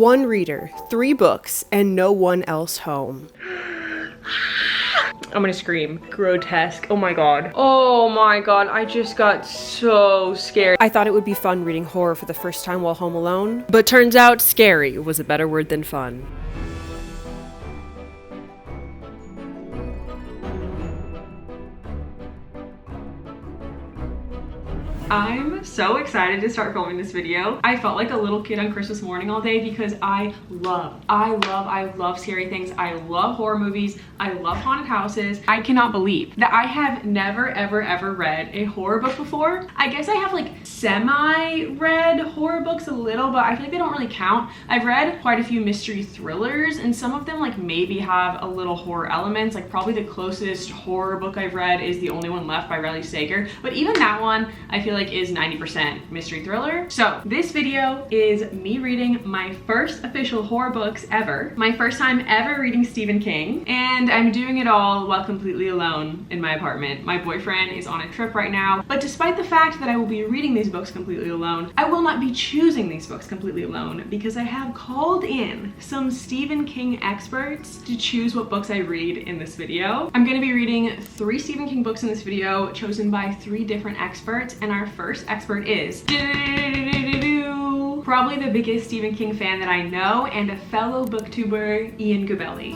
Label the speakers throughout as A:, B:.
A: One reader, 3 books, and no one else home. I'm gonna scream. Grotesque. Oh my god. Oh my god, I just got so scared. I thought it would be fun reading horror for the first time while home alone, but turns out scary was a better word than fun. I'm so excited to start filming this video. I felt like a little kid on Christmas morning all day because I love scary things. I love horror movies. I love haunted houses. I cannot believe that I have never ever read a horror book before. I guess I have like semi-read horror books a little, but I feel like they don't really count. I've read quite a few mystery thrillers, and some of them like maybe have a little horror elements. Like probably the closest horror book I've read is The Only One Left by Riley Sager, but even that one I feel like is 90% mystery thriller. So this video is me reading my first official horror books ever, my first time ever reading Stephen King, and I'm doing it all while completely alone in my apartment. My boyfriend is on a trip right now, but despite the fact that I will be reading these books completely alone, I will not be choosing these books completely alone because I have called in some Stephen King experts to choose what books I read in this video. I'm gonna be reading 3 Stephen King books in this video, chosen by 3 different experts, and our first expert is probably the biggest Stephen King fan that I know and a fellow booktuber, Ian Gabelli.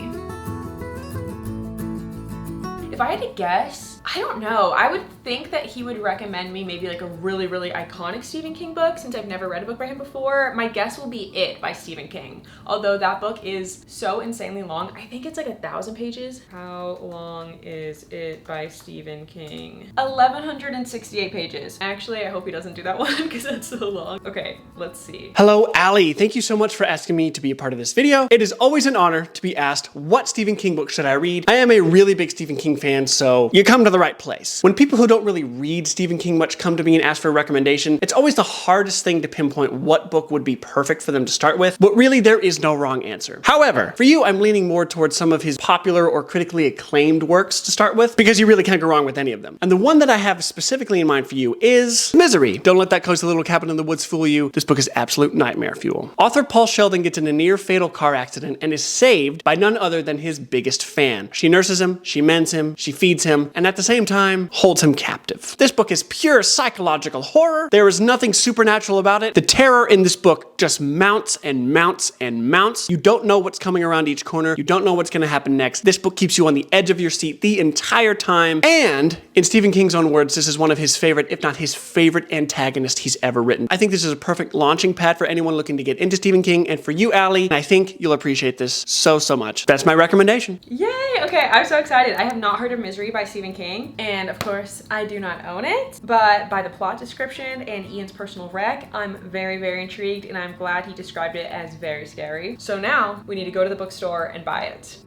A: If I had to guess, I don't know. I would think that he would recommend me maybe like a really iconic Stephen King book since I've never read a book by him before. My guess will be It by Stephen King. Although that book is so insanely long. I think it's like 1,000 pages. How long is It by Stephen King? 1,168 pages. Actually, I hope he doesn't do that one because that's so long. Okay, let's see.
B: Hello, Ali. Thank you so much for asking me to be a part of this video. It is always an honor to be asked what Stephen King book should I read. I am a really big Stephen King fan, so you come to the right place. When people who don't really read Stephen King much come to me and ask for a recommendation, it's always the hardest thing to pinpoint what book would be perfect for them to start with, but really there is no wrong answer. However, for you, I'm leaning more towards some of his popular or critically acclaimed works to start with, because you really can't go wrong with any of them. And the one that I have specifically in mind for you is Misery. Don't let that cozy little cabin in the woods fool you. This book is absolute nightmare fuel. Author Paul Sheldon gets in a near-fatal car accident and is saved by none other than his biggest fan. She nurses him, she mends him, she feeds him, and at the same time, holds him captive. This book is pure psychological horror. There is nothing supernatural about it. The terror in this book just mounts and mounts and mounts. You don't know what's coming around each corner. You don't know what's going to happen next. This book keeps you on the edge of your seat the entire time. And in Stephen King's own words, this is one of his favorite, if not his favorite antagonist he's ever written. I think this is a perfect launching pad for anyone looking to get into Stephen King, and for you, Ali, I think you'll appreciate this so much. That's my recommendation.
A: Yay! Okay, I'm so excited. I have not heard of Misery by Stephen King, and of course, I do not own it, but by the plot description and Ian's personal rec, I'm very intrigued, and I'm glad he described it as very scary. So now, we need to go to the bookstore and buy it.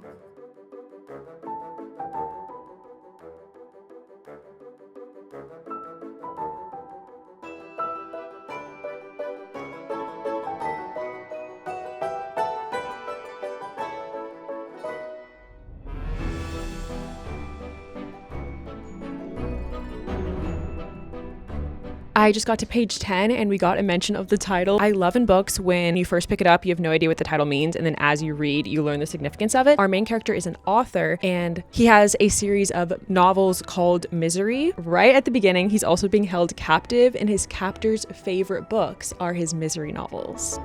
A: I just got to page 10 and we got a mention of the title. I love in books when you first pick it up, you have no idea what the title means, and then as you read, you learn the significance of it. Our main character is an author and he has a series of novels called Misery. Right at the beginning, he's also being held captive, and his captor's favorite books are his Misery novels.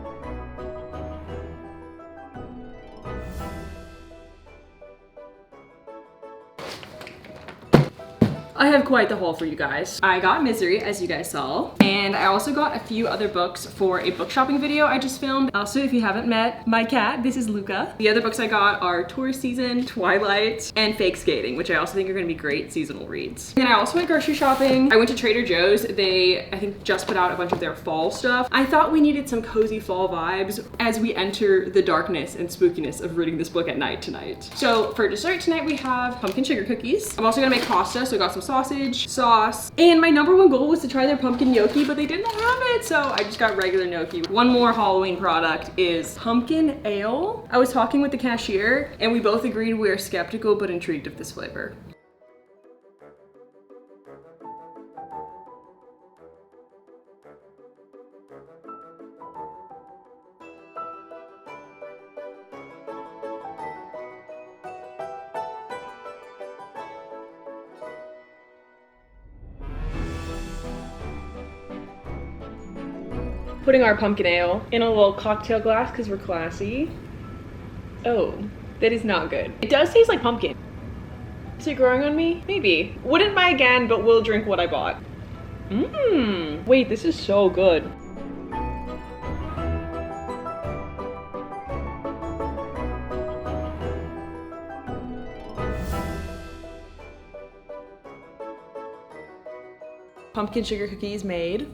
A: I have quite the haul for you guys. I got Misery, as you guys saw, and I also got a few other books for a book shopping video I just filmed. Also, if you haven't met my cat, this is Luca. The other books I got are Tourist Season, Twilight, and Fake Skating, which I also think are gonna be great seasonal reads. And I also went grocery shopping. I went to Trader Joe's. They, I think, just put out a bunch of their fall stuff. I thought we needed some cozy fall vibes as we enter the darkness and spookiness of reading this book at night tonight. So for dessert tonight, we have pumpkin sugar cookies. I'm also gonna make pasta, so I got some sausage, sauce, and my #1 goal was to try their pumpkin gnocchi, but they didn't have it, so I just got regular gnocchi. One more Halloween product is pumpkin ale. I was talking with the cashier, and we both agreed we are skeptical but intrigued of this flavor. Putting our pumpkin ale in a little cocktail glass because we're classy. Oh, that is not good. It does taste like pumpkin. Is it growing on me? Maybe. Wouldn't buy again, but will drink what I bought. Mmm. Wait, this is so good. Pumpkin sugar cookies made.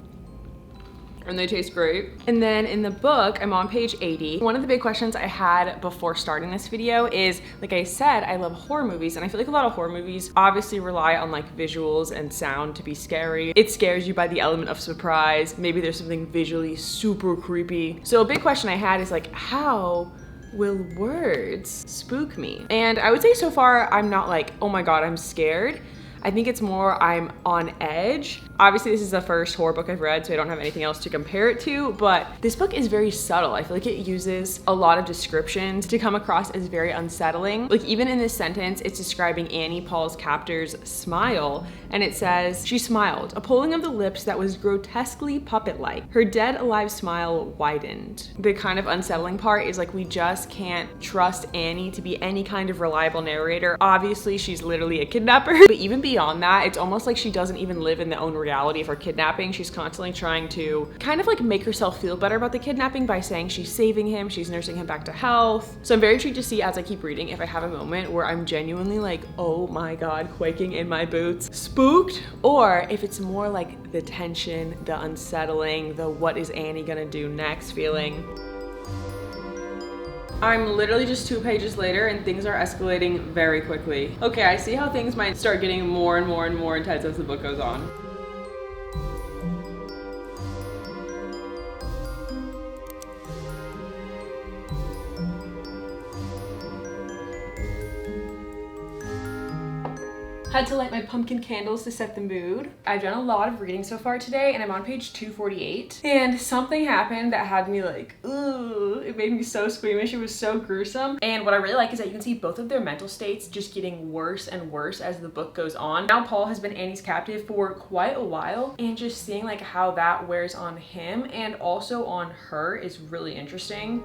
A: And they taste great. And then in the book, I'm on page 80. One of the big questions I had before starting this video is, like I said, I love horror movies, and I feel like a lot of horror movies obviously rely on like visuals and sound to be scary. It scares you by the element of surprise. Maybe there's something visually super creepy. So a big question I had is like, how will words spook me? And I would say so far, I'm not like, oh my God, I'm scared. I think it's more I'm on edge. Obviously this is the first horror book I've read, so I don't have anything else to compare it to, but this book is very subtle. I feel like it uses a lot of descriptions to come across as very unsettling. Like even in this sentence, it's describing Annie, Paul's captor's smile, and it says, she smiled, a pulling of the lips that was grotesquely puppet-like. Her dead alive smile widened. The kind of unsettling part is like we just can't trust Annie to be any kind of reliable narrator. Obviously she's literally a kidnapper, but even beyond that, it's almost like she doesn't even live in the own reality of her kidnapping. She's constantly trying to kind of like make herself feel better about the kidnapping by saying she's saving him, she's nursing him back to health. So I'm very intrigued to see as I keep reading if I have a moment where I'm genuinely like, oh my God, quaking in my boots, spooked, or if it's more like the tension, the unsettling, the what is Annie gonna do next feeling. I'm literally just 2 pages later and things are escalating very quickly. Okay, I see how things might start getting more and more and more intense as the book goes on. Had to light my pumpkin candles to set the mood. I've done a lot of reading so far today and I'm on page 248. And something happened that had me like, ooh, it made me so squeamish. It was so gruesome. And what I really like is that you can see both of their mental states just getting worse and worse as the book goes on. Now Paul has been Annie's captive for quite a while, and just seeing like how that wears on him and also on her is really interesting.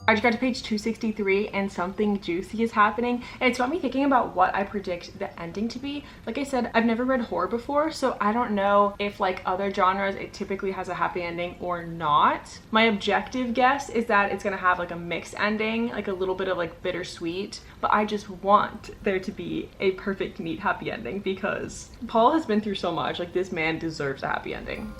A: I just got to page 263 and something juicy is happening, and it's got me thinking about what I predict the ending to be. Like I said, I've never read horror before, so I don't know if like other genres it typically has a happy ending or not. My objective guess is that it's gonna have like a mixed ending, like a little bit of like bittersweet, but I just want there to be a perfect, neat, happy ending because Paul has been through so much. Like this man deserves a happy ending.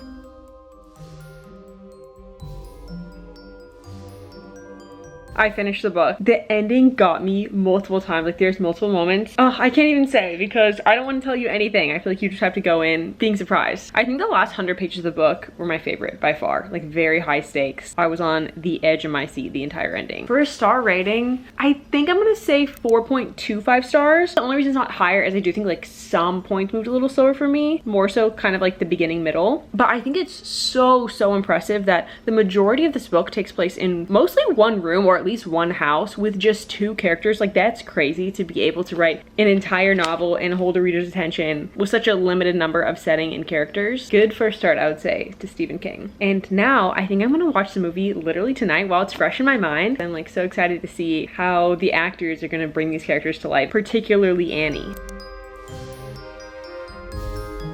A: I finished the book. The ending got me multiple times. Like there's multiple moments. Oh, I can't even say because I don't want to tell you anything. I feel like you just have to go in being surprised. I think the last 100 pages of the book were my favorite by far. Like very high stakes. I was on the edge of my seat the entire ending. For a star rating, I think I'm gonna say 4.25 stars. The only reason it's not higher is I do think like some points moved a little slower for me. More so kind of like the beginning middle. But I think it's so impressive that the majority of this book takes place in mostly one room, or at least one house with just 2 characters. Like that's crazy to be able to write an entire novel and hold a reader's attention with such a limited number of setting and characters. Good first start, I would say, to Stephen King. And now I think I'm gonna watch the movie literally tonight while it's fresh in my mind. I'm like so excited to see how the actors are gonna bring these characters to life, particularly Annie.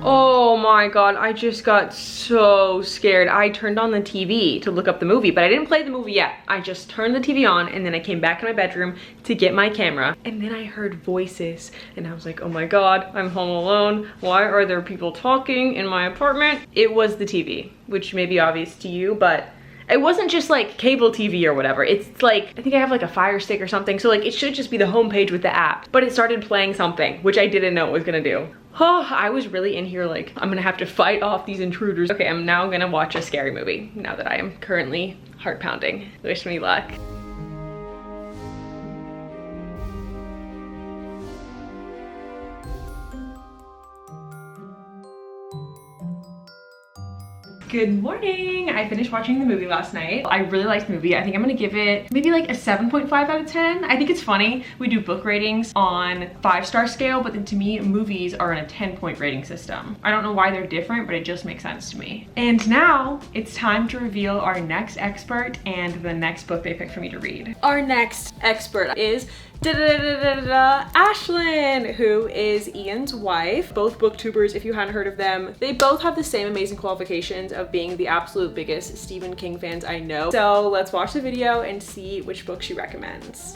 A: Oh my God, I just got so scared. I turned on the TV to look up the movie, but I didn't play the movie yet. I just turned the TV on and then I came back in my bedroom to get my camera. And then I heard voices and I was like, oh my God, I'm home alone. Why are there people talking in my apartment? It was the TV, which may be obvious to you, but it wasn't just like cable TV or whatever. It's like, I think I have like a Fire Stick or something. So like it should just be the homepage with the app, but it started playing something, which I didn't know it was gonna do. Oh, I was really in here like, I'm gonna have to fight off these intruders. Okay, I'm now gonna watch a scary movie now that I am currently heart pounding. Wish me luck. Good morning. I finished watching the movie last night. I really liked the movie. I think I'm gonna give it maybe like a 7.5 out of 10. I think it's funny. We do book ratings on 5-star scale, but then to me, movies are in a 10-point rating system. I don't know why they're different, but it just makes sense to me. And now it's time to reveal our next expert and the next book they picked for me to read. Our next expert is Ashlyn, who is Ian's wife. Both booktubers, if you hadn't heard of them. They both have the same amazing qualifications of being the absolute biggest Stephen King fans I know. So let's watch the video and see which book she recommends.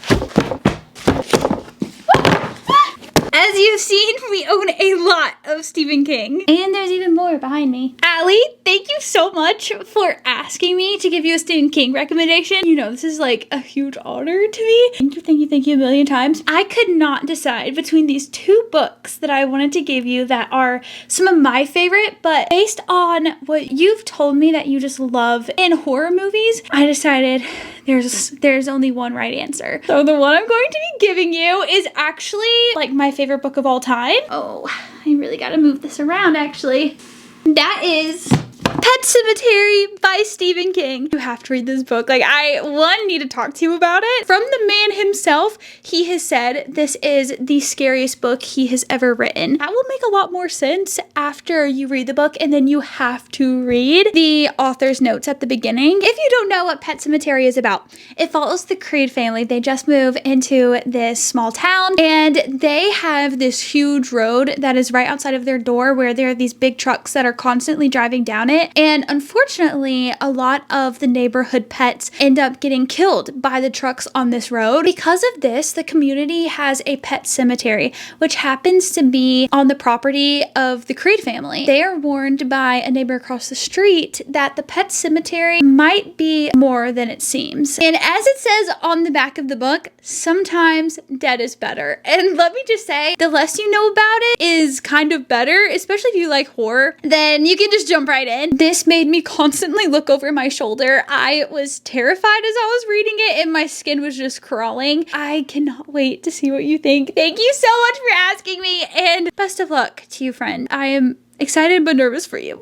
C: As you've seen, we own a lot of Stephen King. And there's even more behind me. Ali, thank you so much for asking me to give you a Stephen King recommendation. You know, this is like a huge honor to me. Thank you a million times. I could not decide between these two books that I wanted to give you that are some of my favorite, but based on what you've told me that you just love in horror movies, I decided there's only one right answer. So the one I'm going to be giving you is actually like my favorite book of all time. Oh, I really gotta move this around actually. That is Pet Sematary by Stephen King. You have to read this book. Like, I need to talk to you about it. From the man himself, he has said this is the scariest book he has ever written. That will make a lot more sense after you read the book, and then you have to read the author's notes at the beginning. If you don't know what Pet Sematary is about, it follows the Creed family. They just move into this small town, and they have this huge road that is right outside of their door where there are these big trucks that are constantly driving down it. And unfortunately, a lot of the neighborhood pets end up getting killed by the trucks on this road. Because of this, the community has a pet cemetery, which happens to be on the property of the Creed family. They are warned by a neighbor across the street that the pet cemetery might be more than it seems. And as it says on the back of the book, sometimes dead is better. And let me just say, the less you know about it is kind of better, especially if you like horror, then you can just jump right in. This made me constantly look over my shoulder. I was terrified as I was reading it and my skin was just crawling. I cannot wait to see what you think. Thank you so much for asking me, and best of luck to you, friend. I am excited but nervous for you.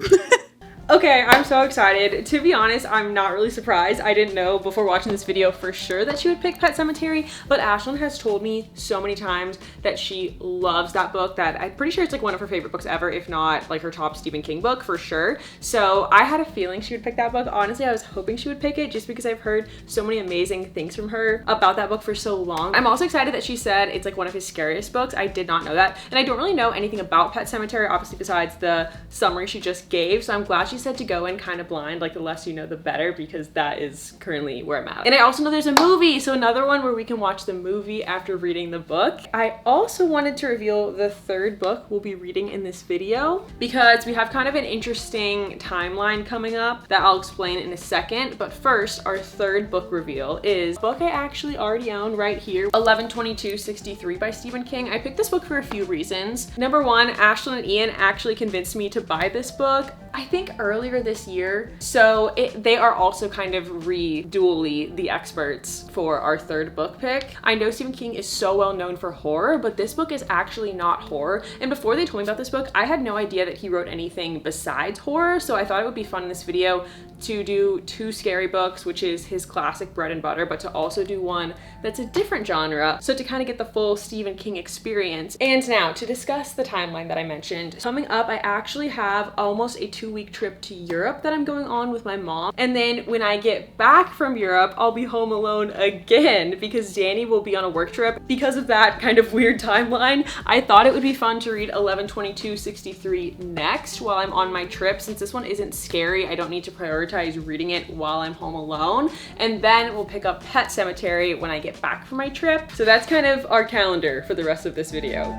A: Okay, I'm so excited. To be honest, I'm not really surprised. I didn't know before watching this video for sure that she would pick Pet Sematary, but Ashlyn has told me so many times that she loves that book, that I'm pretty sure it's like one of her favorite books ever, if not like her top Stephen King book for sure. So I had a feeling she would pick that book. Honestly, I was hoping she would pick it just because I've heard so many amazing things from her about that book for so long. I'm also excited that she said it's like one of his scariest books. I did not know that. And I don't really know anything about Pet Sematary, obviously, besides the summary she just gave. So I'm glad she said to go in kind of blind, like the less you know the better, because that is currently where I'm at. And I also know there's a movie, so another one where we can watch the movie after reading the book. I also wanted to reveal the third book we'll be reading in this video because we have kind of an interesting timeline coming up that I'll explain in a second. But first, our third book reveal is a book I actually already own right here, 11/22/63 by Stephen King. I picked this book for a few reasons. Number one, Ashlyn and Ian actually convinced me to buy this book, I think earlier this year. So they are also kind of dually the experts for our third book pick. I know Stephen King is so well known for horror, but this book is actually not horror. And before they told me about this book, I had no idea that he wrote anything besides horror. So I thought it would be fun in this video to do two scary books, which is his classic bread and butter, but to also do one that's a different genre. So to kind of get the full Stephen King experience. And now to discuss the timeline that I mentioned. Coming up, I actually have almost a 2-week trip to Europe that I'm going on with my mom. And then when I get back from Europe, I'll be home alone again because Danny will be on a work trip. Because of that kind of weird timeline, I thought it would be fun to read 11/22/63 next while I'm on my trip. Since this one isn't scary, I don't need to prioritize reading it while I'm home alone. And then we'll pick up Pet Sematary when I get back from my trip. So that's kind of our calendar for the rest of this video.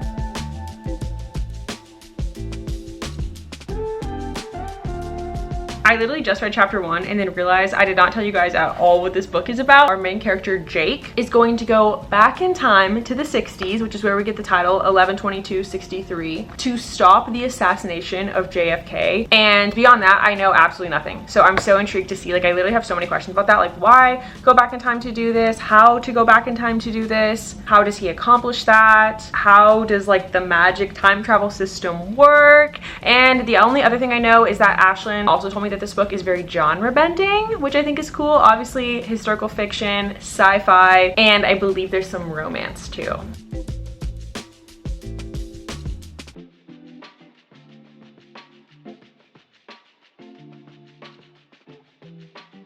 A: I literally just read chapter 1 and then realized I did not tell you guys at all what this book is about. Our main character, Jake, is going to go back in time to the 60s, which is where we get the title 11/22/63, to stop the assassination of JFK. And beyond that, I know absolutely nothing. So I'm so intrigued to see, like, I literally have so many questions about that. Like, why go back in time to do this? How to go back in time to do this? How does he accomplish that? How does, like, the magic time travel system work? And the only other thing I know is that Ashlyn also told me that that this book is very genre bending, which I think is cool. Obviously, historical fiction, sci-fi, and I believe there's some romance too.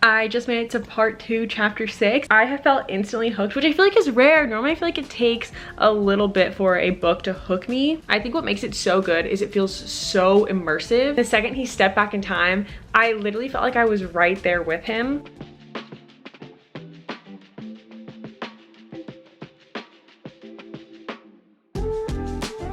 A: I just made it to part 2, chapter 6. I have felt instantly hooked, which I feel like is rare. Normally I feel like it takes a little bit for a book to hook me. I think what makes it so good is it feels so immersive. The second he stepped back in time, I literally felt like I was right there with him.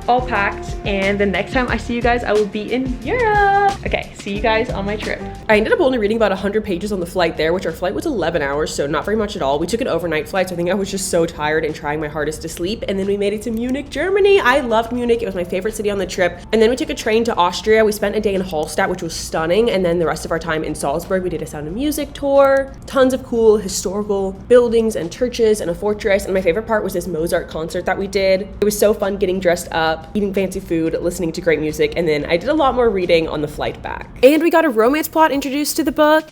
A: All packed, and the next time I see you guys I will be in Europe. Okay, see you guys on my trip.
D: I ended up only reading about 100 pages on the flight there, which our flight was 11 hours, so not very much at all. We took an overnight flight, so I think I was just so tired and trying my hardest to sleep, and then we made it to Munich, Germany. I loved Munich. It was my favorite city on the trip. And then we took a train to Austria. We spent a day in Hallstatt, which was stunning, and then the rest of our time in Salzburg. We did a Sound of Music tour, tons of cool historical buildings and churches and a fortress, and my favorite part was this Mozart concert that we did. It was so fun getting dressed up, eating fancy food, listening to great music, and then I did a lot more reading on the flight back. And we got a romance plot introduced to the book.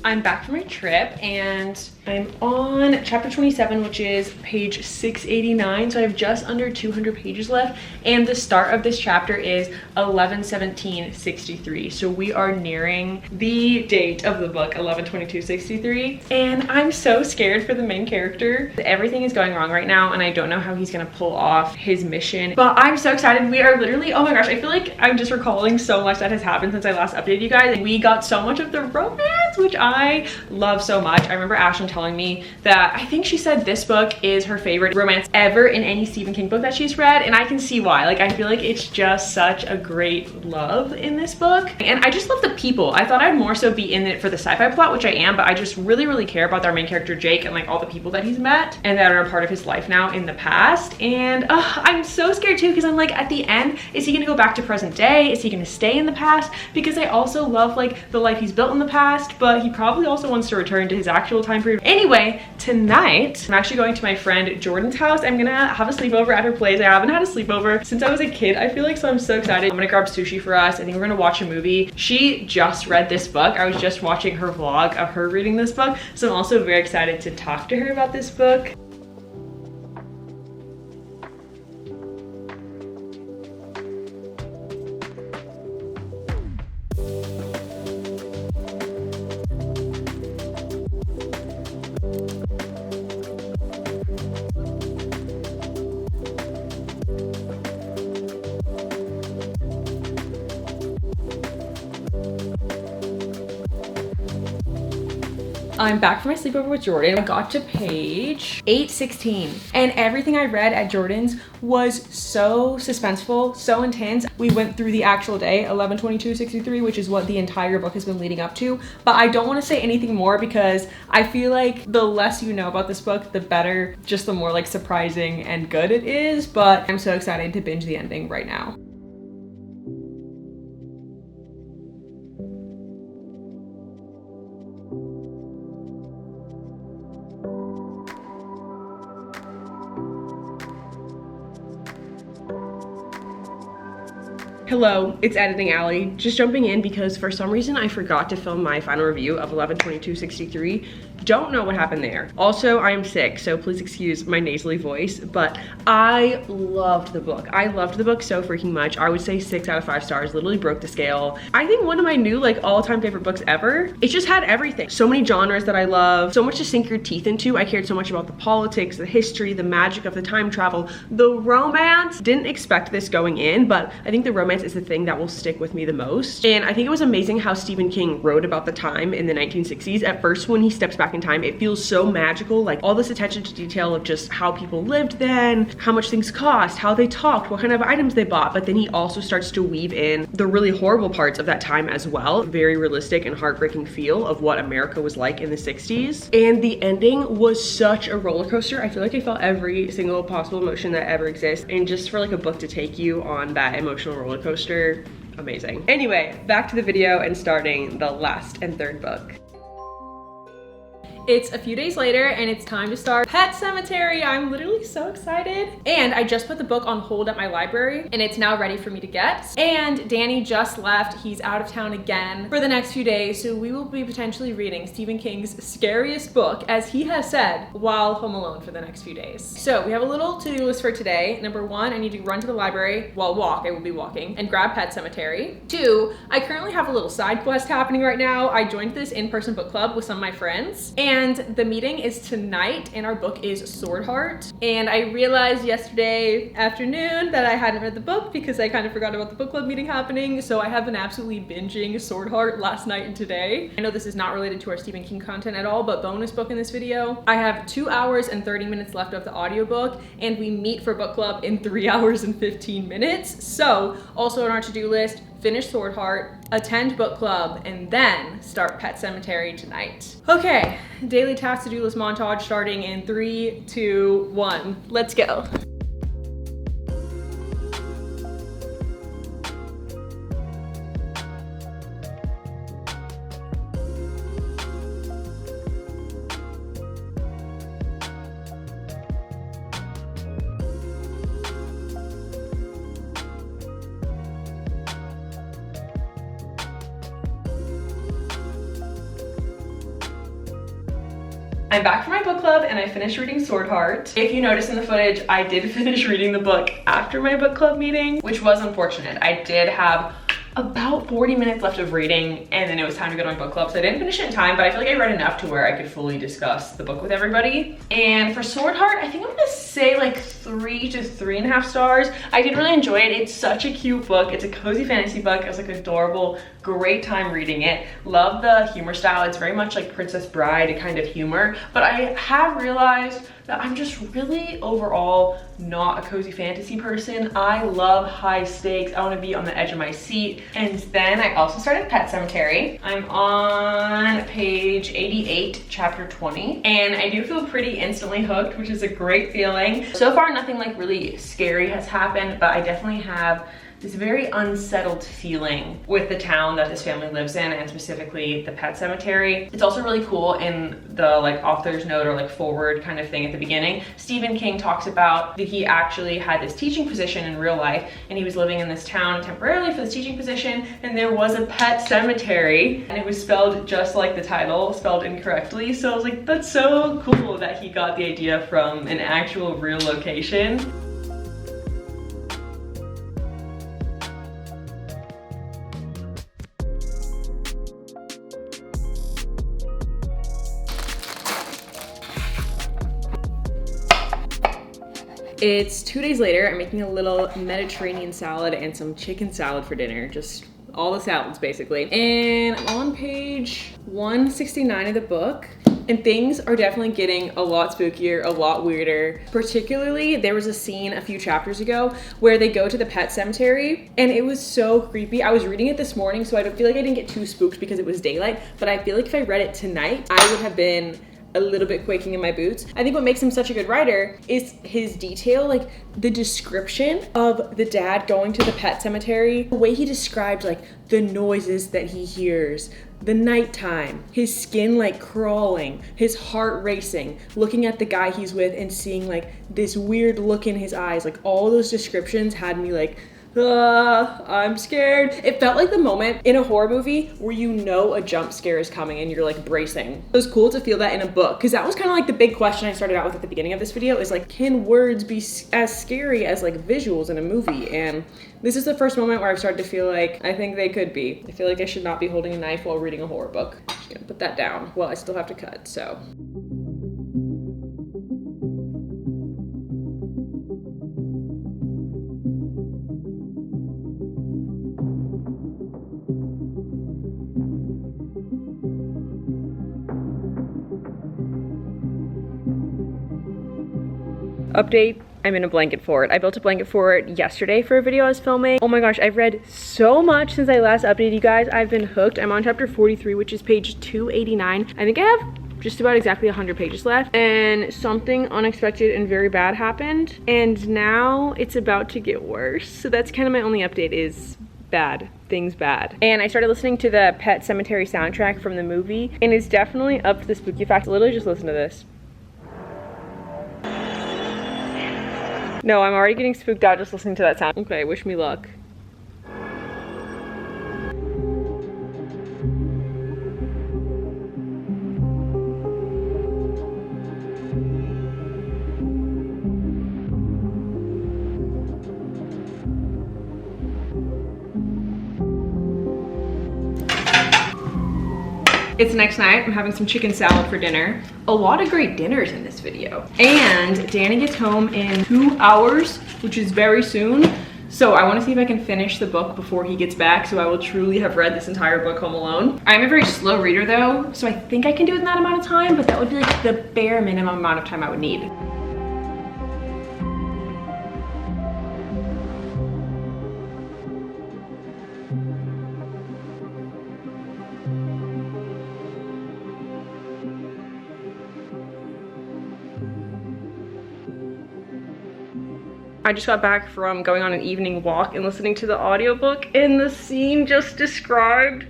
A: I'm back from my trip and I'm on chapter 27, which is page 689. So I have just under 200 pages left. And the start of this chapter is 11/17/63. So we are nearing the date of the book, 11/22/63. And I'm so scared for the main character. Everything is going wrong right now and I don't know how he's gonna pull off his mission. But I'm so excited. We are literally, oh my gosh, I feel like I'm just recalling so much that has happened since I last updated you guys. And we got so much of the romance, which I love so much. I remember Ashlyn telling me that I think she said this book is her favorite romance ever in any Stephen King book that she's read, and I can see why. Like, I feel like it's just such a great love in this book. And I just love the people. I thought I'd more so be in it for the sci-fi plot, which I am, but I just really care about our main character Jake and like all the people that he's met and that are a part of his life now in the past. And I'm so scared too, because I'm like, at the end, is he gonna go back to present day? Is he gonna stay in the past? Because I also love like the life he's built in the past, but he probably also wants to return to his actual time period. Anyway, tonight I'm actually going to my friend Jordan's house. I'm gonna have a sleepover at her place. I haven't had a sleepover since I was a kid, I feel like, so I'm so excited. I'm gonna grab sushi for us. I think we're gonna watch a movie. She just read this book. I was just watching her vlog of her reading this book, so I'm also very excited to talk to her about this book. I'm back from my sleepover with Jordan. I got to page 816 and everything I read at Jordan's was so suspenseful, so intense. We went through the actual day, 11/22/63, which is what the entire book has been leading up to. But I don't want to say anything more because I feel like the less you know about this book, the better, just the more like surprising and good it is. But I'm so excited to binge the ending right now. Hello, it's Editing Allie. Just jumping in because for some reason I forgot to film my final review of 11/22/63. Don't know what happened there. Also, I am sick, so please excuse my nasally voice, but I loved the book. I loved the book so freaking much. I would say 6 out of 5 stars, literally broke the scale. I think one of my new like all-time favorite books ever. It just had everything. So many genres that I love, so much to sink your teeth into. I cared so much about the politics, the history, the magic of the time travel, the romance. Didn't expect this going in, but I think the romance is the thing that will stick with me the most. And I think it was amazing how Stephen King wrote about the time in the 1960s. At first, when he steps back in time, it feels so magical, like all this attention to detail of just how people lived then, how much things cost, how they talked, what kind of items they bought. But then he also starts to weave in the really horrible parts of that time as well. Very realistic and heartbreaking feel of what America was like in the 60s. And the ending was such a roller coaster. I feel like I felt every single possible emotion that ever exists. And just for like a book to take you on that emotional roller coaster, amazing. Anyway, back to the video and starting the last and third book.
D: It's a few days later and it's time to start Pet Sematary. I'm literally so excited. And I just put the book on hold at my library and it's now ready for me to get. And Danny just left. He's out of town again for the next few days. So we will be potentially reading Stephen King's scariest book, as he has said, while home alone for the next few days. So we have a little to-do list for today. Number 1, I need to run to the library, well, I will be walking, and grab Pet Sematary. 2, I currently have a little side quest happening right now. I joined this in-person book club with some of my friends, and the meeting is tonight, and our book is Sword Heart. And I realized yesterday afternoon that I hadn't read the book because I kind of forgot about the book club meeting happening, so I have been absolutely binging Sword Heart last night and today. I know this is not related to our Stephen King content at all, but bonus book in this video. I have 2 hours and 30 minutes left of the audiobook, and we meet for book club in 3 hours and 15 minutes. So also on our to-do list, finish Sword Heart, attend book club, and then start Pet Sematary tonight. Okay, daily task to-do list montage starting in 3, 2, 1. Let's go. I'm back from my book club and I finished reading Sword Heart. If you notice in the footage, I did finish reading the book after my book club meeting, which was unfortunate. I did have about 40 minutes left of reading and then it was time to go to my book club, so I didn't finish it in time, but I feel like I read enough to where I could fully discuss the book with everybody. And for Sword Heart, I think I'm gonna say like 3 to 3.5 stars. I did really enjoy it. It's such a cute book. It's a cozy fantasy book. It was like adorable, great time reading it. Love the humor style. It's very much like Princess Bride kind of humor, but I have realized that I'm just really overall not a cozy fantasy person. I love high stakes. I want to be on the edge of my seat. And then I also started Pet Sematary. I'm on page 88, chapter 20, and I do feel pretty instantly hooked, which is a great feeling. So far, nothing like really scary has happened, but I definitely have this very unsettled feeling with the town that this family lives in, and specifically the Pet Sematary. It's also really cool in the like author's note or like forward kind of thing at the beginning. Stephen King talks about that he actually had this teaching position in real life and he was living in this town temporarily for this teaching position, and there was a pet cemetery and it was spelled just like the title, spelled incorrectly. So I was like, that's so cool that he got the idea from an actual real location. It's 2 days later. I'm making a little Mediterranean salad and some chicken salad for dinner. Just all the salads basically. And I'm on page 169 of the book. And things are definitely getting a lot spookier, a lot weirder. Particularly, there was a scene a few chapters ago where they go to the pet cemetery and it was so creepy. I was reading it this morning, so I don't feel like I didn't get too spooked because it was daylight, but I feel like if I read it tonight, I would have been a little bit quaking in my boots. I think what makes him such a good writer is his detail, like the description of the dad going to the pet cemetery, the way he described like the noises that he hears, the nighttime, his skin like crawling, his heart racing, looking at the guy he's with and seeing like this weird look in his eyes. Like all those descriptions had me like, I'm scared. It felt like the moment in a horror movie where you know a jump scare is coming and you're like bracing. It was cool to feel that in a book, because that was kind of like the big question I started out with at the beginning of this video, is like, can words be as scary as like visuals in a movie? And this is the first moment where I've started to feel like I think they could be. I feel like I should not be holding a knife while reading a horror book. I'm just gonna put that down. Well, I still have to cut, so. Update, I'm in a blanket fort. I built a blanket fort yesterday for a video I was filming. Oh my gosh, I've read so much since I last updated you guys. I've been hooked. I'm on chapter 43, which is page 289. I think I have just about exactly 100 pages left, and something unexpected and very bad happened, and now it's about to get worse. So that's kind of my only update, is bad. Things bad. And I started listening to the Pet Sematary soundtrack from the movie, and it's definitely up to the spooky factor. Literally just listen to this. No, I'm already getting spooked out just listening to that sound. Okay, wish me luck. It's next night. I'm having some chicken salad for dinner. A lot of great dinners in this video. And Danny gets home in 2 hours, which is very soon. So I want to see if I can finish the book before he gets back, so I will truly have read this entire book Home Alone. I'm a very slow reader though, so I think I can do it in that amount of time, but that would be like the bare minimum amount of time I would need. I just got back from going on an evening walk and listening to the audiobook, and the scene just described,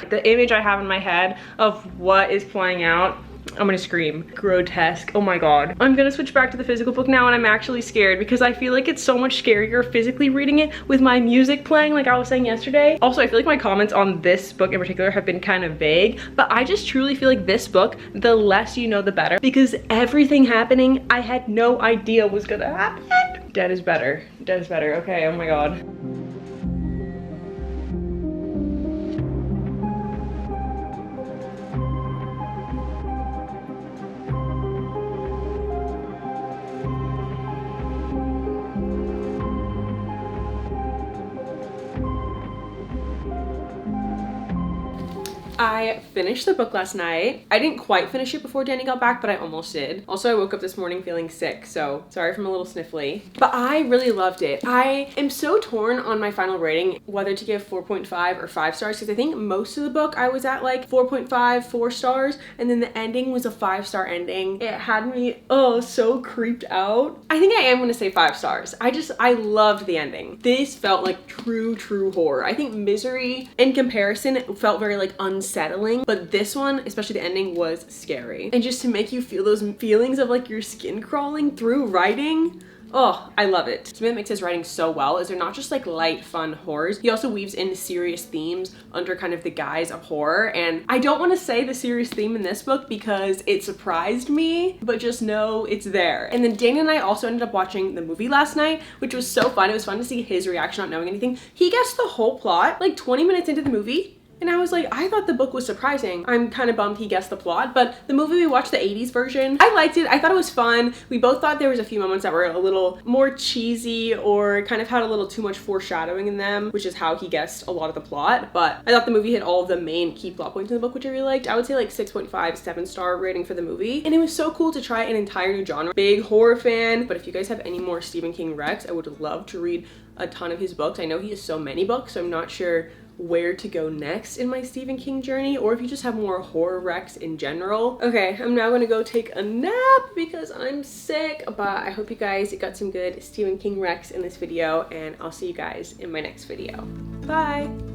D: the image I have in my head of what is playing out, I'm gonna scream. Grotesque. Oh my god. I'm gonna switch back to the physical book now, and I'm actually scared because I feel like it's so much scarier physically reading it with my music playing like I was saying yesterday. Also, I feel like my comments on this book in particular have been kind of vague, but I just truly feel like this book, the less you know the better, because everything happening I had no idea was gonna happen. Dead is better. Dead is better. Okay, oh my god. I finished the book last night. I didn't quite finish it before Danny got back, but I almost did. Also, I woke up this morning feeling sick, so sorry if I'm a little sniffly. But I really loved it. I am so torn on my final rating, whether to give 4.5 or 5 stars, because I think most of the book I was at like 4.5, 4 stars, and then the ending was a 5-star ending. It had me, oh, so creeped out. I think I am gonna say 5 stars. I loved the ending. This felt like true horror. I think Misery, in comparison, felt very like unsettling, but this one, especially the ending, was scary. And just to make you feel those feelings of like your skin crawling through writing, oh, I love it. Something that makes his writing so well is they're not just like light, fun horrors. He also weaves in serious themes under kind of the guise of horror. And I don't want to say the serious theme in this book because it surprised me, but just know it's there. And then Dana and I also ended up watching the movie last night, which was so fun. It was fun to see his reaction not knowing anything. He guessed the whole plot like 20 minutes into the movie. And I was like, I thought the book was surprising. I'm kind of bummed he guessed the plot, but the movie, we watched the 80s version. I liked it. I thought it was fun. We both thought there was a few moments that were a little more cheesy or kind of had a little too much foreshadowing in them, which is how he guessed a lot of the plot. But I thought the movie hit all of the main key plot points in the book, which I really liked. I would say like 6.5, 7-star rating for the movie. And it was so cool to try an entire new genre. Big horror fan. But if you guys have any more Stephen King recs, I would love to read a ton of his books. I know he has so many books, so I'm not sure where to go next in my Stephen King journey, or if you just have more horror recs in general. Okay, I'm now gonna go take a nap because I'm sick, but I hope you guys got some good Stephen King recs in this video, and I'll see you guys in my next video. Bye!